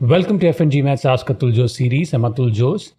Welcome to FNGMAT's Ask Atul Jose series. I'm Atul Jose.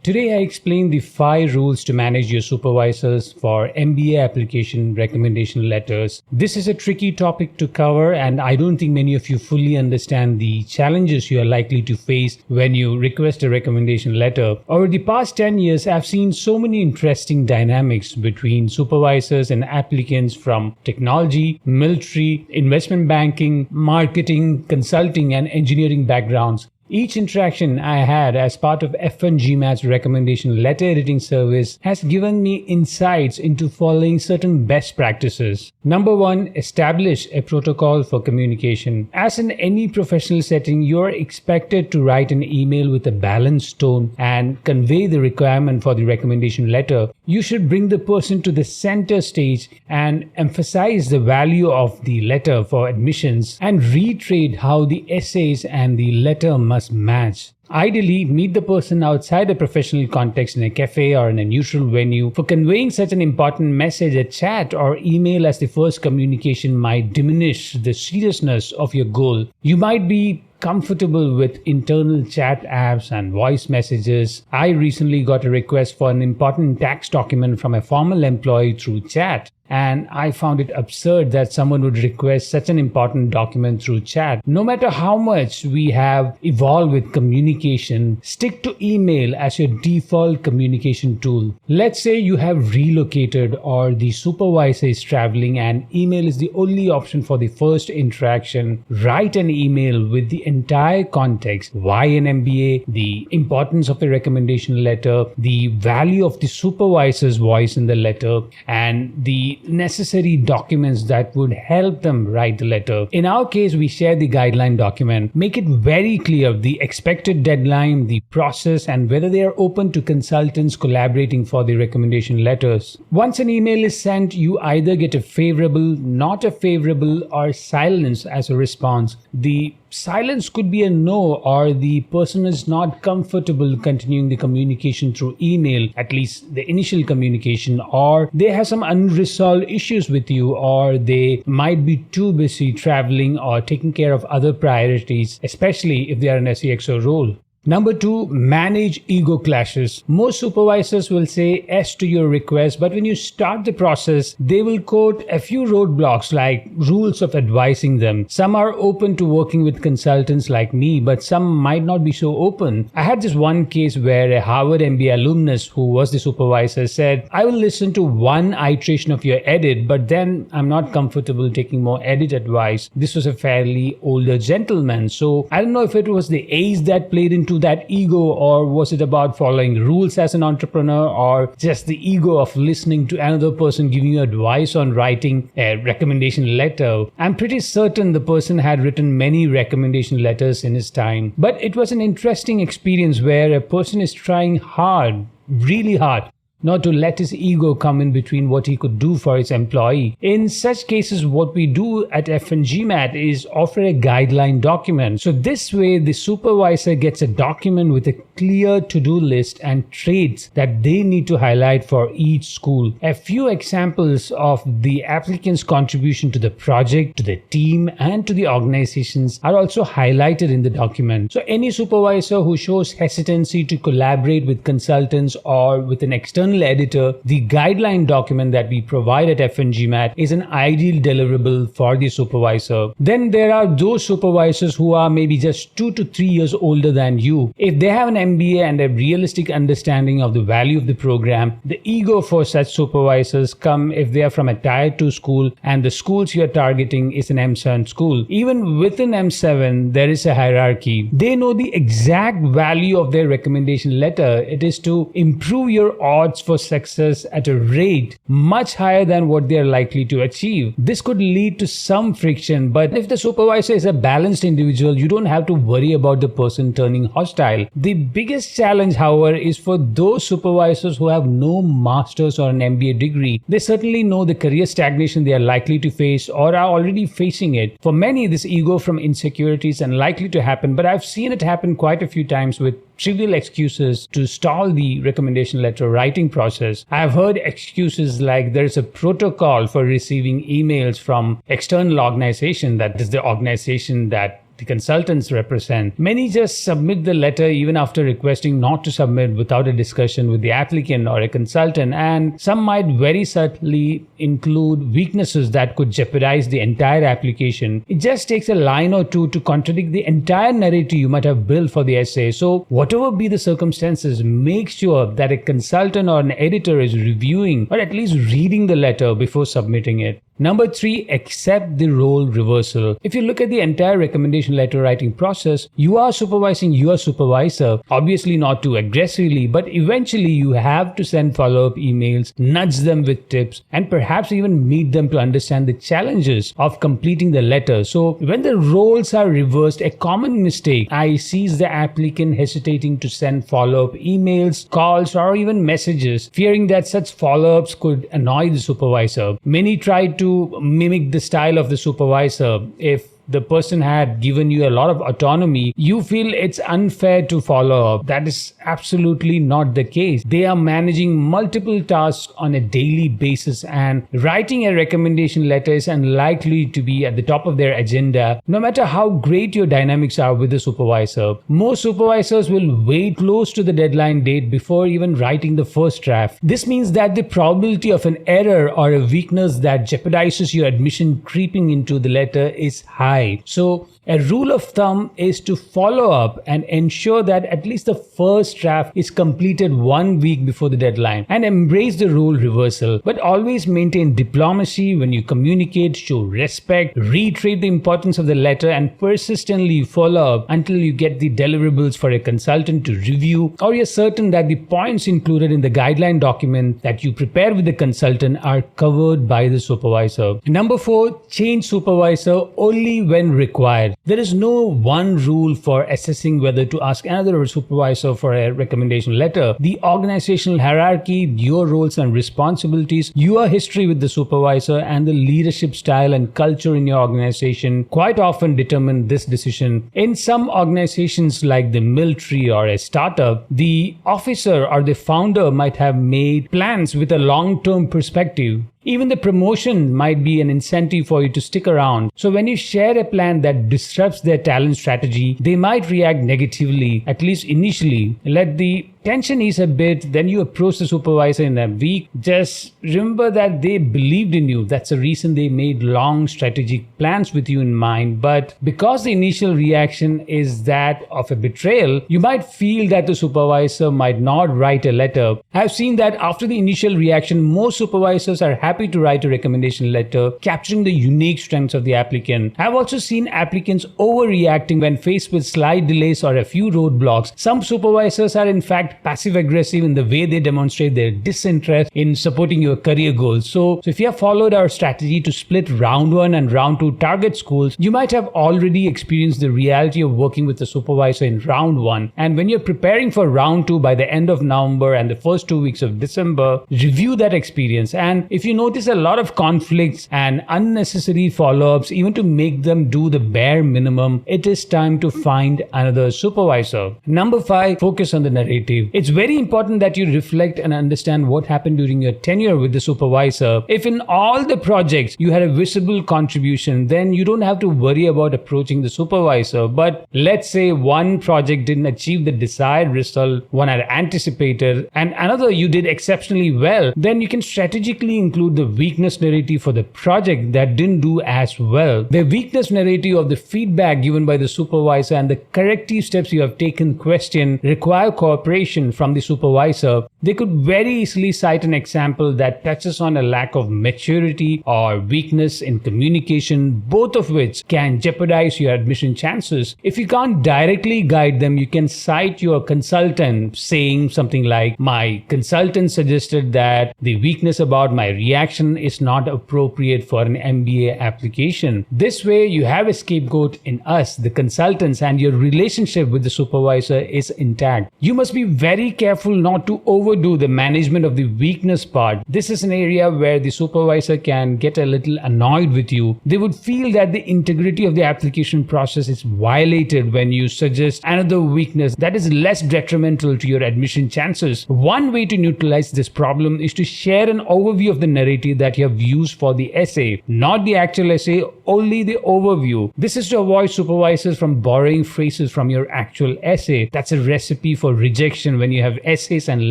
Today I explain the 5 rules to manage your supervisors for MBA application recommendation letters. This is a tricky topic to cover, and I don't think many of you fully understand the challenges you are likely to face when you request a recommendation letter. Over the past 10 years, I've seen so many interesting dynamics between supervisors and applicants from technology, military, investment banking, marketing, consulting, and engineering backgrounds. Each interaction I had as part of FNGMAT's recommendation letter editing service has given me insights into following certain best practices. Number 1, establish a protocol for communication. As in any professional setting, you're expected to write an email with a balanced tone and convey the requirement for the recommendation letter. You should bring the person to the center stage and emphasize the value of the letter for admissions and reiterate how the essays and the letter must match. Ideally, meet the person outside a professional context in a cafe or in a neutral venue. For conveying such an important message, a chat or email as the first communication might diminish the seriousness of your goal. You might be comfortable with internal chat apps and voice messages. I recently got a request for an important tax document from a former employee through chat. And I found it absurd that someone would request such an important document through chat. No matter how much we have evolved with communication, stick to email as your default communication tool. Let's say you have relocated or the supervisor is traveling and email is the only option for the first interaction. Write an email with the entire context, why an MBA, the importance of a recommendation letter, the value of the supervisor's voice in the letter, and the necessary documents that would help them write the letter. In our case, we share the guideline document. Make it very clear the expected deadline, the process, and whether they are open to consultants collaborating for the recommendation letters. Once an email is sent, you either get a favorable, not a favorable, or silence as a response. The silence could be a no, or the person is not comfortable continuing the communication through email, at least the initial communication, or they have some unresolved issues with you, or they might be too busy traveling or taking care of other priorities, especially if they are in a CXO role. Number 2, manage ego clashes. Most supervisors will say yes to your request, but when you start the process, they will quote a few roadblocks like rules of advising them. Some are open to working with consultants like me, but some might not be so open. I had this one case where a Harvard MBA alumnus who was the supervisor said, I will listen to one iteration of your edit, but then I'm not comfortable taking more edit advice. This was a fairly older gentleman, so I don't know if it was the age that played into that ego, or was it about following rules as an entrepreneur, or just the ego of listening to another person giving you advice on writing a recommendation letter. I'm pretty certain the person had written many recommendation letters in his time, but it was an interesting experience where a person is trying hard, really hard, not to let his ego come in between what he could do for his employee. In such cases, what we do at FNGMAT is offer a guideline document. So this way, the supervisor gets a document with a clear to-do list and traits that they need to highlight for each school. A few examples of the applicant's contribution to the project, to the team, and to the organizations are also highlighted in the document. So any supervisor who shows hesitancy to collaborate with consultants or with an external editor, the guideline document that we provide at FNGMAT is an ideal deliverable for the supervisor. Then there are those supervisors who are maybe just 2 to 3 years older than you. If they have an MBA and a realistic understanding of the value of the program, the ego for such supervisors come if they are from a tier 2 school and the schools you are targeting is an M7 school. Even within M7, there is a hierarchy. They know the exact value of their recommendation letter. It is to improve your odds for success at a rate much higher than what they are likely to achieve. This could lead to some friction, but if the supervisor is a balanced individual, you don't have to worry about the person turning hostile. The biggest challenge, however, is for those supervisors who have no master's or an MBA degree. They certainly know the career stagnation they are likely to face or are already facing it. For many, this ego from insecurity is unlikely to happen, but I've seen it happen quite a few times with trivial excuses to stall the recommendation letter writing process. I've heard excuses like there's a protocol for receiving emails from external organization, that is the organization that the consultants represent. Many just submit the letter even after requesting not to submit without a discussion with the applicant or a consultant, and some might very subtly include weaknesses that could jeopardize the entire application. It just takes a line or two to contradict the entire narrative you might have built for the essay. So whatever be the circumstances, make sure that a consultant or an editor is reviewing or at least reading the letter before submitting it. Number 3, accept the role reversal. If you look at the entire recommendation letter writing process, you are supervising your supervisor, obviously not too aggressively, but eventually you have to send follow-up emails, nudge them with tips, and perhaps even meet them to understand the challenges of completing the letter. So when the roles are reversed, a common mistake I see is the applicant hesitating to send follow-up emails, calls, or even messages, fearing that such follow-ups could annoy the supervisor. Many try to mimic the style of the supervisor. If the person had given you a lot of autonomy, you feel it's unfair to follow up. That is absolutely not the case. They are managing multiple tasks on a daily basis, and writing a recommendation letter is unlikely to be at the top of their agenda, no matter how great your dynamics are with the supervisor. Most supervisors will wait close to the deadline date before even writing the first draft. This means that the probability of an error or a weakness that jeopardizes your admission creeping into the letter is high. So a rule of thumb is to follow up and ensure that at least the first draft is completed 1 week before the deadline, and embrace the role reversal. But always maintain diplomacy when you communicate, show respect, reiterate the importance of the letter, and persistently follow up until you get the deliverables for a consultant to review, or you're certain that the points included in the guideline document that you prepare with the consultant are covered by the supervisor. Number 4, change supervisor only when required. There is no one rule for assessing whether to ask another supervisor for a recommendation letter. The organizational hierarchy, your roles and responsibilities, your history with the supervisor, and the leadership style and culture in your organization quite often determine this decision. In some organizations like the military or a startup, the officer or the founder might have made plans with a long-term perspective. Even the promotion might be an incentive for you to stick around. So when you share a plan that disrupts their talent strategy, they might react negatively, at least initially. Let the tension ease a bit, then you approach the supervisor in a week. Just remember that they believed in you. That's the reason they made long strategic plans with you in mind. But because the initial reaction is that of a betrayal, you might feel that the supervisor might not write a letter. I've seen that after the initial reaction, most supervisors are happy to write a recommendation letter, capturing the unique strengths of the applicant. I've also seen applicants overreacting when faced with slight delays or a few roadblocks. Some supervisors are in fact passive-aggressive in the way they demonstrate their disinterest in supporting your career goals. So if you have followed our strategy to split round 1 and round 2 target schools, you might have already experienced the reality of working with the supervisor in round 1. And when you're preparing for round 2 by the end of November and the first 2 weeks of December, review that experience. And if you notice a lot of conflicts and unnecessary follow-ups, even to make them do the bare minimum, it is time to find another supervisor. Number 5, focus on the narrative. It's very important that you reflect and understand what happened during your tenure with the supervisor. If in all the projects you had a visible contribution, then you don't have to worry about approaching the supervisor. But let's say one project didn't achieve the desired result one had anticipated, and another you did exceptionally well, then you can strategically include the weakness narrative for the project that didn't do as well. The weakness narrative of the feedback given by the supervisor and the corrective steps you have taken question require cooperation from the supervisor. They could very easily cite an example that touches on a lack of maturity or weakness in communication, both of which can jeopardize your admission chances. If you can't directly guide them, you can cite your consultant saying something like, "My consultant suggested that the weakness about my reaction is not appropriate for an MBA application." This way, you have a scapegoat in us, the consultants, and your relationship with the supervisor is intact. You must be very careful not to overdo the management of the weakness part. This is an area where the supervisor can get a little annoyed with you. They would feel that the integrity of the application process is violated when you suggest another weakness that is less detrimental to your admission chances. One way to neutralize this problem is to share an overview of the narrative that you have used for the essay, not the actual essay, only the overview. This is to avoid supervisors from borrowing phrases from your actual essay. That's a recipe for rejection when you have essays and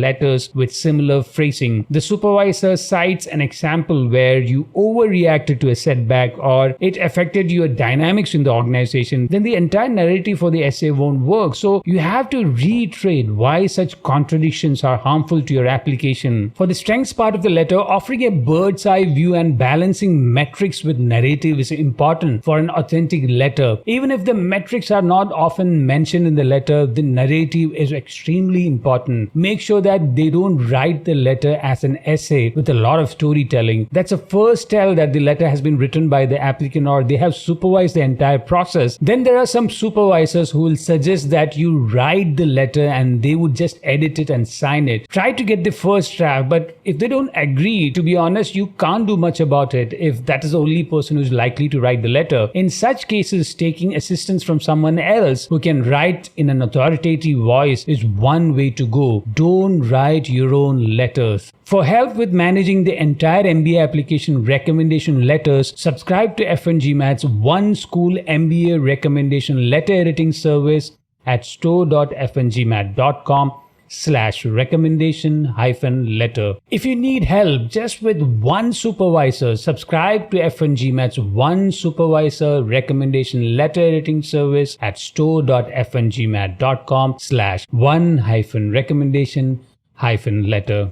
letters with similar phrasing. The supervisor cites an example where you overreacted to a setback or it affected your dynamics in the organization, then the entire narrative for the essay won't work. So you have to reiterate why such contradictions are harmful to your application. For the strengths part of the letter, offering a bird's eye view and balancing metrics with narrative is important for an authentic letter. Even if the metrics are not often mentioned in the letter, the narrative is extremely important. Make sure that they don't write the letter as an essay with a lot of storytelling. That's a first tell that the letter has been written by the applicant or they have supervised the entire process. Then there are some supervisors who will suggest that you write the letter and they would just edit it and sign it. Try to get the first draft, but if they don't agree, to be honest, you can't do much about it if that is the only person who's likely to write the letter. In such cases, taking assistance from someone else who can write in an authoritative voice is one way to go. Don't write your own letters. For help with managing the entire MBA application recommendation letters, subscribe to FNGMAT's One School MBA recommendation letter editing service at store.fngmat.com/recommendation-letter. If you need help just with one supervisor, subscribe to FNGMAT's One Supervisor recommendation letter editing service at store.fngmat.com/one-recommendation-letter.